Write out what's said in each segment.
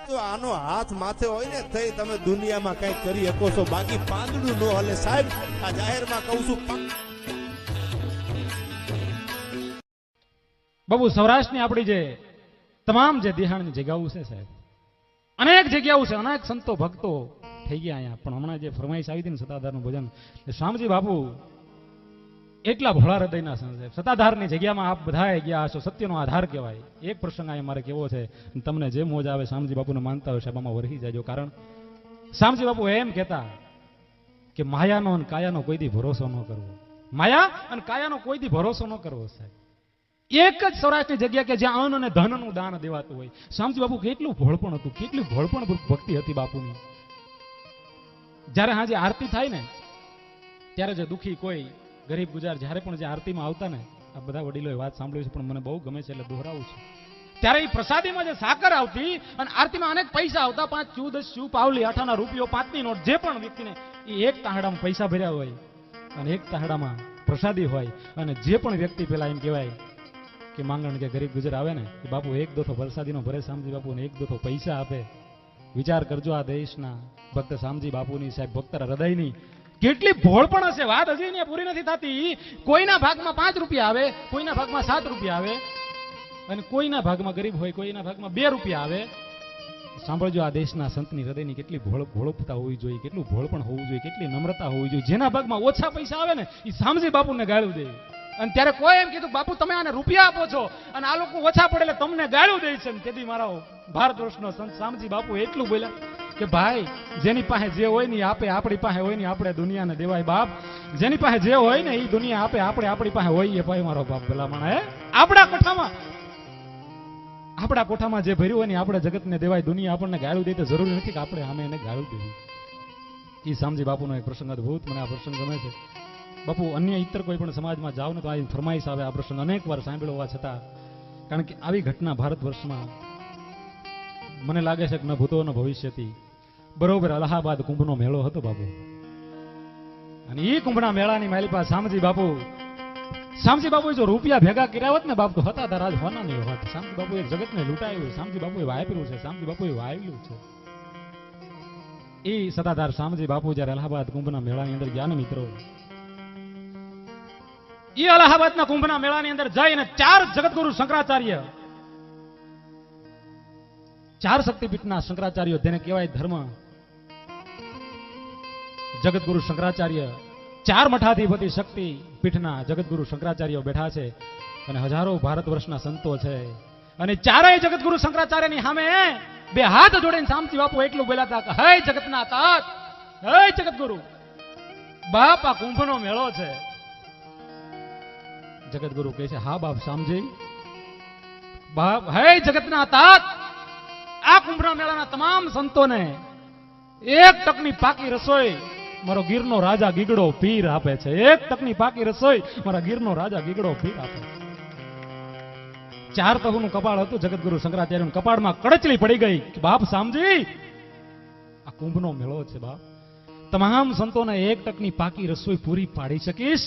જો આનો હાથ માથે હોય ને થઈ તમે દુનિયામાં કઈ કરી શકો છો, બાકી પાંદડું ન હલે સાહેબ. આ જાહેરમાં કહું છું. બાબુ સૌરાષ્ટ્રની આપણી જે તમામ જે દિહાણની જગ્યાઓ છે સાહેબ, અનેક જગ્યાઓ છે, અનેક સંતો ભક્તો થઈ ગયા અહીંયા. પણ હમણાં જે ફરમાઈશ આવી હતી ને સતાધારનું ભજન, શામજી બાપુ એટલા ભોળા હૃદયના છે સાહેબ. સતાધારની જગ્યામાં આપ બધાએ ગયા હશો, સત્યનો આધાર કહેવાય. એક પ્રસંગ અહીંયા મારે કેવો છે, તમને જે મોજ આવે શામજી બાપુને માનતા હોય સાહેબ આમાં વરહી જાજો. કારણ શામજી બાપુ એમ કહેતા કે માયાનો અને કાયાનો કોઈ દી ભરોસો ન કરવો, માયા અને કાયાનો કોઈ દી ભરોસો ન કરવો સાહેબ. એક જ સૌરાષ્ટ્રની જગ્યા કે જ્યાં અન્ન અને ધનનું દાન દેવાતું હોય. શામજી બાપુ કેટલું ભોળપણ હતું, કેટલી ભોળપણ ભક્તિ હતી બાપુની. જ્યારે હાજે આરતી થાય ને ત્યારે જે દુખી કોઈ ગરીબ ગુજાર જ્યારે પણ જે આરતીમાં આવતા ને, આ બધા વડીલોએ વાત સાંભળ્યું છે પણ મને બહુ ગમે છે એટલે દોહરાવું છું. ત્યારે એ પ્રસાદીમાં જે સાકર આવતી અને આરતીમાં અનેક પૈસા આવતા, 5 ચૂ 10 ચૂ પાવલી 8 આના રૂપિયો 5ની નોટ, જે પણ વ્યક્તિને એ એક તાહડામાં પૈસા ભર્યા હોય અને એક તાહડામાં પ્રસાદી હોય, અને જે પણ વ્યક્તિ પેલા એમ કહેવાય કે માંગણ કે ગરીબ ગુજર આવે ને કે બાપુ એક દોથો પ્રસાદીનો ભરે શામજી બાપુ ને એક દોથો પૈસા આપે. વિચાર કરજો આ દેશના ભક્ત શામજી બાપુની સાહેબ, ભક્તરા હૃદયની કેટલી ભોળપણ હશે. વાત હજી ને પૂરી નથી થતી. કોઈના ભાગમાં 5 રૂપિયા આવે, કોઈના ભાગમાં 7 રૂપિયા આવે, અને કોઈના ભાગમાં ગરીબ હોય કોઈના ભાગમાં 2 રૂપિયા આવે. સાંભળજો આ દેશના સંતની હૃદયની કેટલી ભોળપતા હોવી જોઈએ, કેટલું ભોળપણ હોવું જોઈએ, કેટલી નમ્રતા હોવી જોઈએ. જેના ભાગમાં ઓછા પૈસા આવે ને એ શામજી બાપુને ગાળું દે. અને ત્યારે કોઈ એમ કીધું બાપુ તમે આને રૂપિયા આપો છો અને આ લોકો ઓછા પડે એટલે તમને ગાળું દે છે. તેથી મારા ભારત વર્ષનો સંત શામજી બાપુ એટલું બોલ્યા કે ભાઈ જેની પાસે જે હોય ને આપે, આપણી પાસે હોય ને આપણે દુનિયાને દેવાય બાપ. જેની પાસે જે હોય ને એ દુનિયા આપે, આપણે આપણી પાસે હોય એ ભાઈ મારો બાપ ભલામણ. હે આપણા કોઠામાં જે ભર્યું હોય ને આપણે જગતને દેવાય. દુનિયા આપણને ગાળું દે તો જરૂરી નથી કે આપણે સામે એને ગાળું દેવી. એ શામજી બાપુનો એક પ્રસંગ અદભુત, મને આ પ્રસંગ ગમે છે બાપુ. અન્ય ઇતર કોઈ પણ સમાજમાં જાવ ને તો આ ફરમાઈશ આવે. આ પ્રસંગ અનેક વાર સાંભળ્યો હોવા છતાં, કારણ કે આવી ઘટના ભારત વર્ષમાં મને લાગે છે કે ન ભૂતો ન ભવિષ્યથી બરોબર અલ્હાબાદ કુંભનો મેળો હતો બાપુ. અને એ કુંભના મેળાની મારી પાસે શામજી બાપુ જો રૂપિયા ભેગા કર્યા હોત ને બાપ તો હતા રાજ હોના નહીં હોત. શામજી બાપુ એક જગતને લૂંટાયું, શામજી બાપુએ વાપર્યું છે, શામજી બાપુએ વાવ્યું છે. એ સતાધાર શામજી બાપુ જયારે અલ્હાબાદ કુંભના મેળાની અંદર ગયા ને મિત્રો, એ અલ્હાબાદના કુંભના મેળાની અંદર જઈને 4 જગતગુરુ શંકરાચાર્ય, 4 શક્તિપીઠના શંકરાચાર્યો, તેને કહેવાય ધર્મ જગતગુરુ શંકરાચાર્ય, 4 મઠાધિપતિ શક્તિ પીઠના જગતગુરુ શંકરાચાર્યો બેઠા છે અને હજારો ભારત વર્ષના સંતો છે. અને 4 જગતગુરુ શંકરાચાર્યની સામે 2 હાથ જોડીને શામજી બાપુ એટલું બોલ્યા હતા કે હે જગતના તાત, હે જગતગુરુ બાપ આ કુંભનો મેળો છે. જગતગુરુ કહે છે હા બાપ શામજી બાપ, હે જગતના તાત આ કુંભના મેળાના તમામ સંતોને 1 ટકની પાકી રસોઈ મારો ગીરનો રાજા ગીગડો પીર આપે છે. 1 ટકની પાકી રસોઈ મારા ગીરનો રાજા ગીગડો પીર આપે છે. 4 તહુનું કપાળ હતું જગતગુરુ શંકરાચાર્યનું. કપાળમાં કડચલી પડી ગઈ કે બાપ શામજી આ કુંભનો મેળો છે બાપ, તમામ સંતોને 1 ટકની પાકી રસોઈ પૂરી પાડી શકીશ?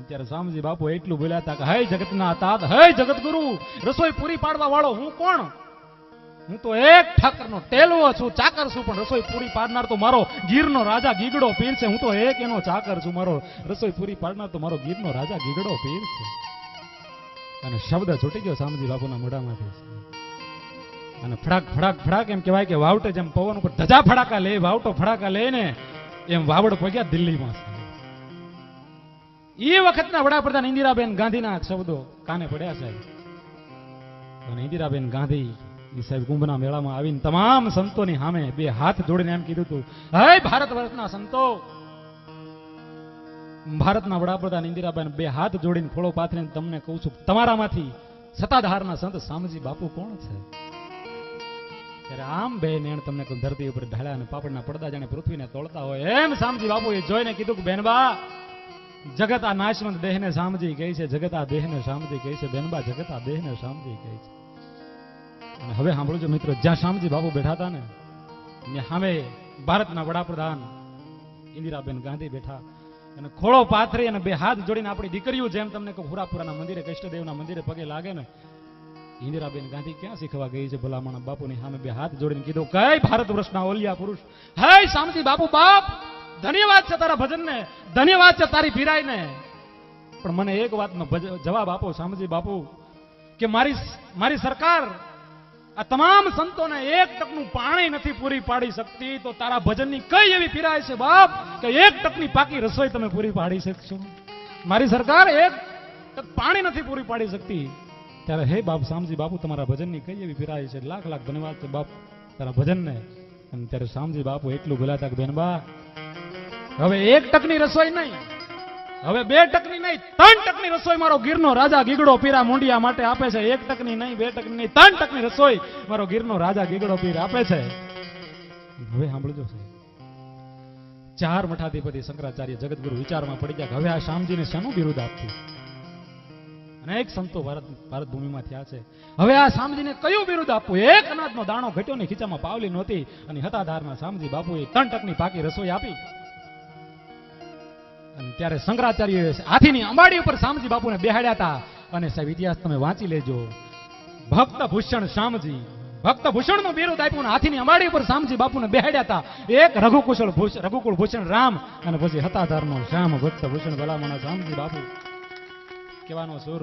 ત્યારે શામજી બાપુ એટલું બોલ્યા હતા કે હે જગતના તાત, હે જગતગુરુ રસોઈ પૂરી પાડવા વાળો હું કોણ? હું તો એક ઠાકરનો ટેલવો છું, ચાકર છું, પણ રસોઈ પૂરી પાડનાર તો મારો ગીરનો રાજા ગીગડો પીર છે. હું તો એક એનો ચાકર છું, મારો રસોઈ પૂરી પાડનાર તો મારો ગીરનો રાજા ગીગડો પીર છે. અને શબ્દ છૂટી ગયો શામજી બાપુના મોઢામાંથી. અને ફડાક ફડાક ફડાક એમ કહેવાય કે વાવટે જેમ પવન ઉપર ધજા ફડાકા લે, વાવટો ફડાકા લે ને એમ વાવડ પગ્યા દિલ્હીમાં. એ વખતના વડાપ્રધાન ઇન્દિરાબેન ગાંધીના શબ્દો કાને પડ્યા સાહેબ. અને ઇન્દિરાબેન ગાંધી એ સાહેબ કુંભના મેળામાં આવીને તમામ સંતોની સામે 2 હાથ જોડીને એમ કીધું હતું, હે ભારત વર્ષના સંતો, ભારતના વડાપ્રધાન ઇન્દિરાબેન 2 હાથ જોડીને ખોળો પાથરીને તમને કહું છું, તમારામાંથી સતાધારના સંત શામજી બાપુ કોણ છે? ત્યારે આમ 2 નેણ તમને ધરતી ઉપર ઢાળ્યા અને પાપડના પડદા જાણે પૃથ્વીને તોડતા હોય એમ શામજી બાપુએ જોઈને કીધું કે બેનબા જગત આ નાશવંત દેહને શામજી કહે છે, જગત આ દેહને શામજી કહે છે, બેનબા જગત આ દેહને શામજી કહે છે. અને હવે સાંભળજો મિત્રો, જ્યાં શામજી બાપુ બેઠા હતા ને ત્યાં સામે ભારતના વડાપ્રધાન ઇન્દિરાબેન ગાંધી બેઠા અને ખોળો પાથરી અને 2 હાથ જોડીને આપણી દીકરીઓ જેમ તમને હુરાપુરાના મંદિરે, કૃષ્ણદેવના મંદિરે પગે લાગે ને ઇન્દિરાબેન ગાંધી ક્યાં શીખવા ગઈ છે ભલામણ બાપુની સામે બે હાથ જોડીને કીધું કઈ ભારત વર્ષના ઓલિયા પુરુષ હે શામજી બાપુ બાપ ધન્યવાદ છે તારા ભજનને ધન્યવાદ છે તારી પીરાઈને પણ મને એક વાતનો જવાબ આપો શામજી બાપુ કે મારી સરકાર આ તમામ સંતોને એક ટકનું પાણી નથી પૂરી પાડી શકતી તો તારા ભજનની કઈ એવી પીરાય છે બાપ કે એક ટકની પાકી રસોઈ તમે પૂરી પાડી શકશો મારી સરકાર એક ટક પાણી નથી પૂરી પાડી શકતી ત્યારે હે બાપ શામજી બાપુ તમારા ભજનની કઈ એવી પીરાય છે લાખ લાખ ધન્યવાદ છે બાપ તારા ભજનને અને ત્યારે શામજી બાપુ એટલું બોલાતા કે બેનબા હવે એક ટકની રસોઈ નહીં હવે 2 ટકની નહીં 3 ટકની રસોઈ મારો ગીરનો રાજા ગીગડો પીરા મુંડિયા માટે આપે છે 1 ટકની નહીં 2 ટકની નહીં 3 ટકની રસોઈ મારો ગીરનો રાજા ગીગડો પીર આપે છે હવે સાંભળજો સાહેબ 4 મઠાધિપતિ શંકરાચાર્ય જગતગુરુ વિચારમાં પડી ગયા કે હવે આ શામજીને શાનું બિરુદ આપવું અનેક સંતો ભારત ભૂમિમાં થયા છે હવે આ શામજીને કયું બિરુદ આપવું એક અનાજનો દાણો ઘટ્યો ની ખીચામાં પાવલી નહોતી અને હતાધારના શામજી બાપુએ 3 ટકની પાકી રસોઈ આપી અને ત્યારે શંકરાચાર્યએ હાથીની અંબાડી ઉપર શામજી બાપુને બેહાડ્યા હતા અને સાહેબ ઇતિહાસ તમે વાંચી લેજો ભક્ત ભૂષણ શામજી ભક્ત ભૂષણનું બિરુદ આપ્યું હાથીની અંબાડી ઉપર શામજી બાપુને બેહાડ્યા હતા એક રઘુકુળ ભૂષણ રામ અને પછી હતાધારનો શ્યામ ભક્ત ભૂષણ ભલામણા શામજી બાપુ કહેવાનો સુર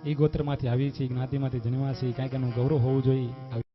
એ ગોત્રમાંથી આવી છે જ્ઞાતિમાંથી જન્મ્યા છે કાંઈક એનું ગૌરવ હોવું જોઈએ.